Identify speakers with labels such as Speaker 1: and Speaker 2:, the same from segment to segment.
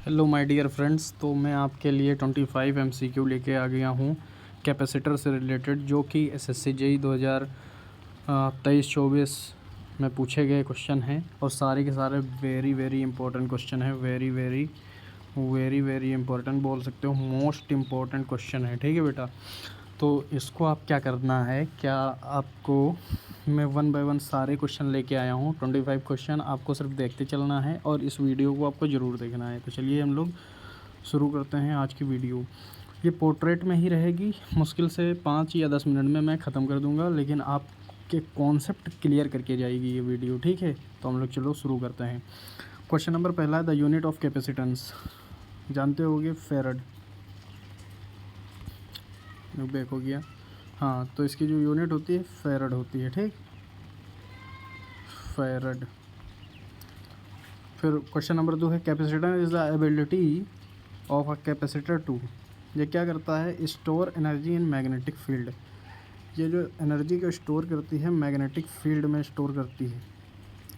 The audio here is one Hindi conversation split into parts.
Speaker 1: Hello my dear friends. तो मैं आपके लिए 25 एमसीक्यू लेके आ गया हूँ कैपेसिटर से रिलेटेड, जो कि एसएससी जेईई 2023-24 में पूछे गए क्वेश्चन हैं और सारे के सारे वेरी वेरी इंपॉर्टेंट क्वेश्चन हैं। Very very very very important बोल सकते हो, मोस्ट इम्पॉर्टेंट क्वेश्चन है। ठीक है बेटा, तो इसको आप क्या करना है, क्या आपको मैं वन बाय वन सारे क्वेश्चन लेके आया हूँ 25 क्वेश्चन, आपको सिर्फ देखते चलना है और इस वीडियो को आपको ज़रूर देखना है। तो चलिए हम लोग शुरू करते हैं आज की वीडियो। ये पोर्ट्रेट में ही रहेगी, मुश्किल से 5 या 10 मिनट में मैं ख़त्म कर दूँगा, लेकिन आपके कॉन्सेप्ट क्लियर करके जाएगी ये वीडियो। ठीक है, तो हम लोग चलो शुरू करते हैं। क्वेश्चन नंबर पहला है, द यूनिट ऑफ कैपेसिटेंस जानते होगे, फेरड। बैक हो गया। हाँ, तो इसकी जो यूनिट होती है फेरड होती है। ठीक, फेरड। फिर क्वेश्चन नंबर 2 है, capacitance is the ability of a capacitor to. ये क्या करता है, store energy in magnetic field. ये जो एनर्जी को स्टोर करती है मैग्नेटिक फील्ड में स्टोर करती है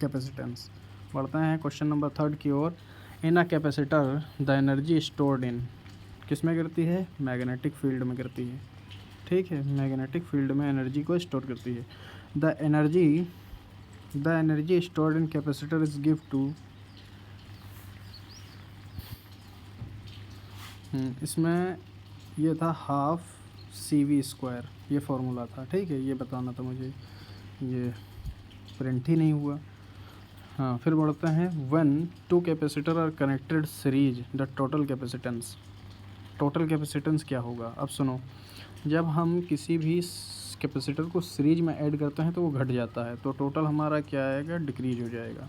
Speaker 1: कैपेसिटेंस। बढ़ते हैं क्वेश्चन नंबर 3 की ओर। In a capacitor the energy stored in, किस में करती है, मैग्नेटिक फील्ड में करती है। ठीक है, मैग्नेटिक फील्ड में एनर्जी को स्टोर करती है। The energy stored in capacitor is give to. इसमें ये था हाफ CV², ये फार्मूला था। ठीक है, ये बताना था मुझे, ये प्रिंट ही नहीं हुआ। हाँ, फिर बढ़ते हैं, one two capacitor are connected series the total capacitance. Total capacitance क्या होगा, अब सुनो। जब हम किसी भी कैपेसिटर को सीरीज में ऐड करते हैं तो वो घट जाता है, तो टोटल हमारा क्या आएगा, डिक्रीज हो जाएगा।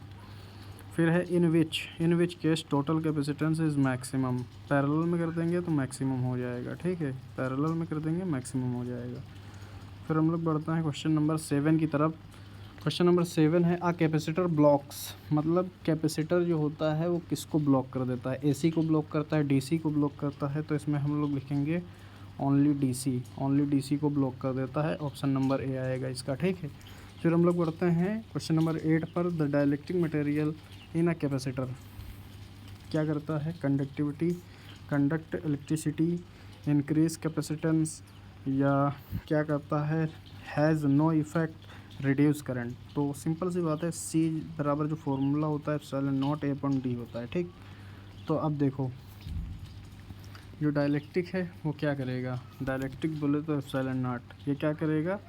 Speaker 1: फिर है in which case total capacitance is maximum. Parallel में कर देंगे तो मैक्सिमम हो जाएगा। ठीक है, पैरेलल में कर देंगे मैक्सिमम हो जाएगा। फिर हम लोग बढ़ते हैं क्वेश्चन नंबर 7 की तरफ। क्वेश्चन नंबर 7 है, आ कैपेसिटर ब्लॉक्स। मतलब कैपेसिटर जो होता है वो किसको ब्लॉक कर देता है, AC को ब्लॉक करता है, DC को ब्लॉक करता है। तो इसमें हम लोग लिखेंगे ओनली DC को ब्लॉक कर देता है। ऑप्शन नंबर A आएगा इसका। ठीक है, फिर हम लोग बढ़ते हैं क्वेश्चन नंबर 8 पर। The dielectric material in a capacitor क्या करता है, conductivity, conduct electricity, increase capacitance, या क्या करता है, has no effect, reduce current. तो सिंपल सी बात है, C बराबर जो फॉर्मूला होता है एप्सिलॉन नॉट A/D होता है। ठीक, तो अब देखो, जो डाइलेक्ट्रिक है वो क्या करेगा, डाइलेक्ट्रिक बोले तो एप्सिलॉन नॉट, ये क्या करेगा,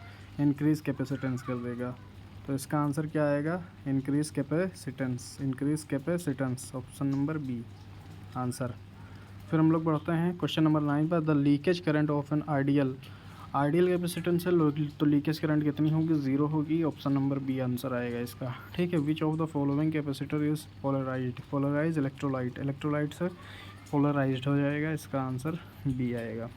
Speaker 1: इंक्रीज कैपेसिटेंस कर देगा। तो इसका आंसर क्या आएगा, increase capacitance, option number B answer. फिर हम लोग बढ़ते हैं क्वेश्चन नंबर 9 पर। The leakage current of an ideal capacitance है, तो लीकेज करंट कितनी होगी, 0 होगी। ऑप्शन नंबर B आंसर आएगा इसका। ठीक है, which of the following capacitor is polarize electrolyte से पोलराइज्ड हो जाएगा, इसका आंसर B आएगा।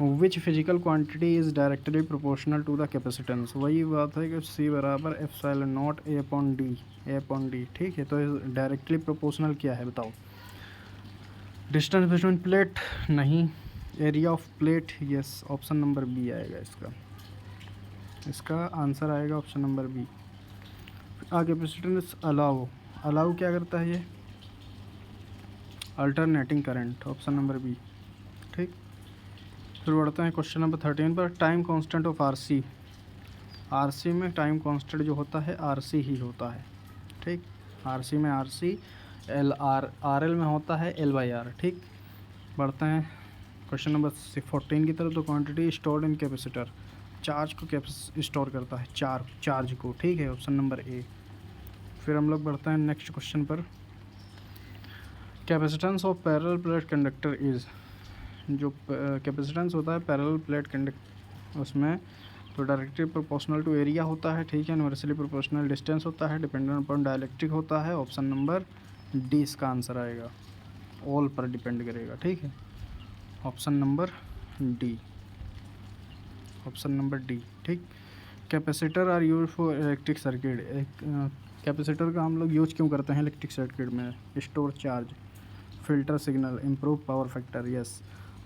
Speaker 1: Which physical quantity is directly proportional to the capacitance. वही बात है कि C बराबर एप्सिलॉन नॉट A/D। ठीक है, तो डायरेक्टली प्रोपोर्शनल क्या है बताओ, डिस्टेंस बिटवीन प्लेट नहीं, area of plate yes, option number B आएगा इसका आंसर आएगा ऑप्शन नंबर B। आ कैपेसिटेंस अलाउ क्या करता है, ये alternating current, option number B। ठीक, फिर बढ़ते हैं क्वेश्चन नंबर 13 पर। टाइम कांस्टेंट ऑफ RC में टाइम कांस्टेंट जो होता है RC ही होता है। ठीक, RC में RC, RL में होता है L/R। ठीक, बढ़ते हैं क्वेश्चन नंबर 14 की तरफ। तो quantity stored in capacitor, charge को स्टोर करता है, चार्ज को। ठीक है, ऑप्शन नंबर A। फिर हम लोग बढ़ते हैं नेक्स्ट क्वेश्चन पर। Capacitance of parallel plate conductor is, जो कैपेसिटेंस होता है पैरेलल प्लेट कंडक्टर उसमें, तो डायरेक्टली प्रोपोर्शनल टू एरिया होता है। ठीक है, इनवर्सली प्रोपोर्शनल डिस्टेंस होता है, डिपेंडेंट अपॉन डाइलेक्ट्रिक होता है। ऑप्शन नंबर D इसका आंसर आएगा, ऑल पर डिपेंड करेगा। ठीक है, option number D, option number D। ठीक, capacitor are use for electric circuit. Capacitor का हम लोग यूज क्यों करते हैं इलेक्ट्रिक सर्किट में, store charge, filter signal, improve power factor yes,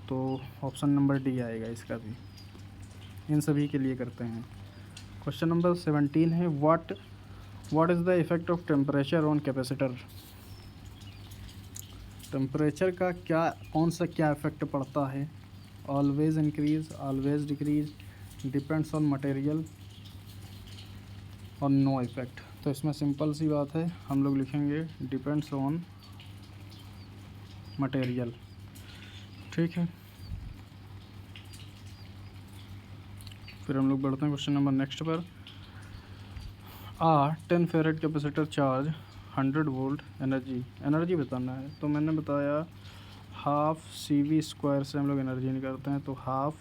Speaker 1: तो ऑप्शन नंबर D आएगा इसका भी, इन सभी के लिए करते हैं। क्वेश्चन नंबर 17 है, what is the effect of temperature on capacitor. Temperature का कौन सा इफ़ेक्ट पड़ता है? Always increase, always decrease, depends on material और नो इफ़ेक्ट। तो इसमें सिंपल सी बात है, हम लोग लिखेंगे डिपेंड्स ऑन मटेरियल। ठीक है, फिर हम लोग बढ़ते हैं क्वेश्चन नंबर नेक्स्ट पर। 10 फेरेड कैपेसिटर चार्ज 100 वोल्ट एनर्जी बताना है। तो मैंने बताया हाफ CV² से हम लोग एनर्जी निकालते हैं। तो हाफ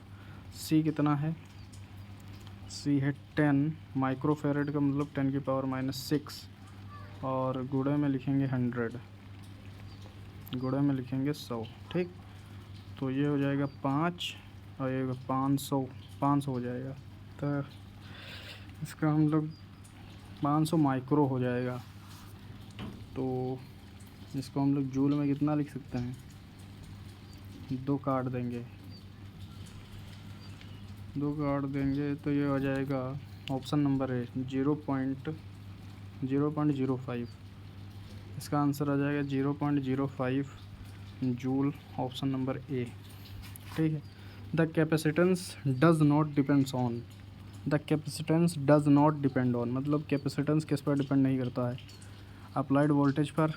Speaker 1: C कितना है? C है 10 माइक्रो फेरेड का मतलब 10⁻⁻6 और गुणे में लिखेंगे 100, गुणे में लिखेंगे 100। ठीक, तो ये हो जाएगा 5 और ये 500 हो जाएगा। तो इसका हम लोग 500 माइक्रो हो जाएगा। तो इसको हम लोग जूल में कितना लिख सकते हैं? 2 काट देंगे, 2 काट देंगे तो ये हो जाएगा ऑप्शन नंबर है 0.05। इसका आंसर आ जाएगा 0.05 जूल, ऑप्शन नंबर ए। ठीक है, the capacitance does not depends on, the capacitance does not depend on मतलब कैपेसिटेंस किस पर डिपेंड नहीं करता है? अप्लाइड वोल्टेज पर,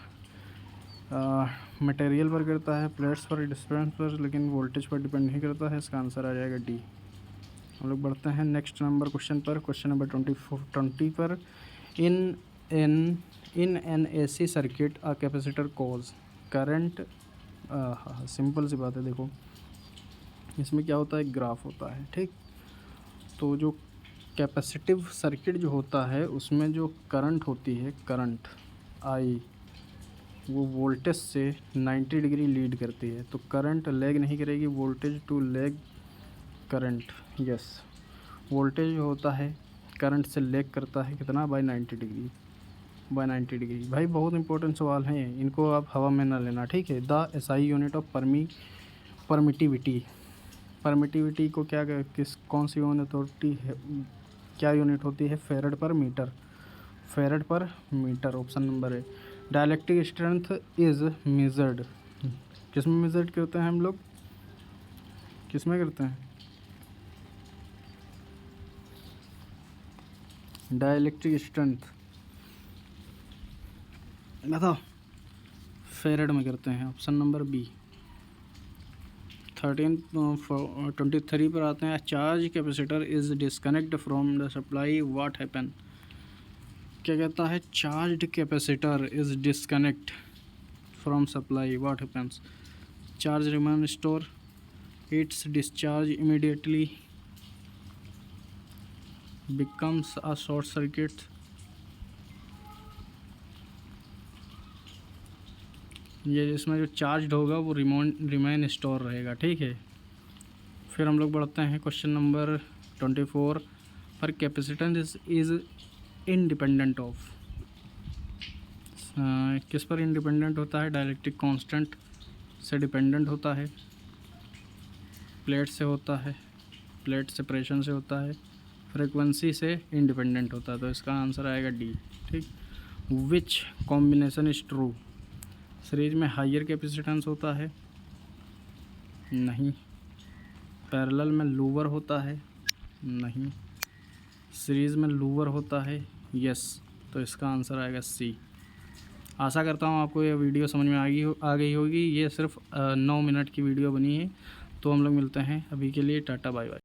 Speaker 1: मटेरियल पर करता है, प्लेट्स पर, डिस्टेंस पर, लेकिन वोल्टेज पर डिपेंड नहीं करता है। इसका आंसर आ जाएगा डी। हम लोग बढ़ते हैं नेक्स्ट नंबर क्वेश्चन पर, क्वेश्चन नंबर 20 पर। In an AC circuit a capacitor cause current. Simple सी बात है, देखो इसमें क्या होता है, ग्राफ होता है। ठीक, तो जो कैपेसिटिव सर्किट जो होता है उसमें जो करंट होती है, करंट आई, वो वोल्टेज से 90 डिग्री लीड करती है। तो करंट लैग नहीं करेगी, voltage to lag current. Yes, voltage जो होता है करंट से लैग करता है कितना? By 90 degree, by 90 degree. भाई बहुत इंपॉर्टेंट सवाल हैं, इनको आप हवा में ना लेना। ठीक है, the SI unit of permittivity को कौन सी यूनिट होती है, क्या यूनिट होती है? फेरेड पर मीटर, फेरेड पर मीटर, ऑप्शन नंबर है। डाइलेक्ट्रिक स्ट्रेंथ इज़ मेजर्ड, किस में मेजर्ड करते हैं हम लोग? किस में करते हैं? डाइलेक्ट्रिक स्ट्रेंथ बताओ, फेरेड में करते हैं, ऑप्शन नंबर बी। 23 पर आते हैं। Charge capacitor is disconnect from the supply, what happen? क्या कहता है? Charge capacitor is disconnect from supply, what happens? Charge remain store, it's discharge immediately, becomes a short circuit. ये इसमें जो चार्ज होगा वो रिमेन स्टोर रहेगा। ठीक है, फिर हम लोग बढ़ते हैं क्वेश्चन नंबर 24 पर। कैपेसिटेंस इज़ इंडिपेंडेंट ऑफ, किस पर इंडिपेंडेंट होता है? डाइलेक्ट्रिक कांस्टेंट से डिपेंडेंट होता है, प्लेट से होता है, प्लेट सेपरेशन से होता है, फ्रीक्वेंसी से इंडिपेंडेंट होता है। तो इसका आंसर आएगा डी। ठीक, which combination is true? Series में हायर कैपेसिटेंस होता है, नहीं। पैरेलल में लोअर होता है, नहीं। सीरीज़ में लोअर होता है, यस। तो इसका आंसर आएगा सी। आशा करता हूँ आपको ये वीडियो समझ में आ गई होगी। ये सिर्फ 9 मिनट की वीडियो बनी है। तो हम लोग मिलते हैं, अभी के लिए टाटा बाय बाय।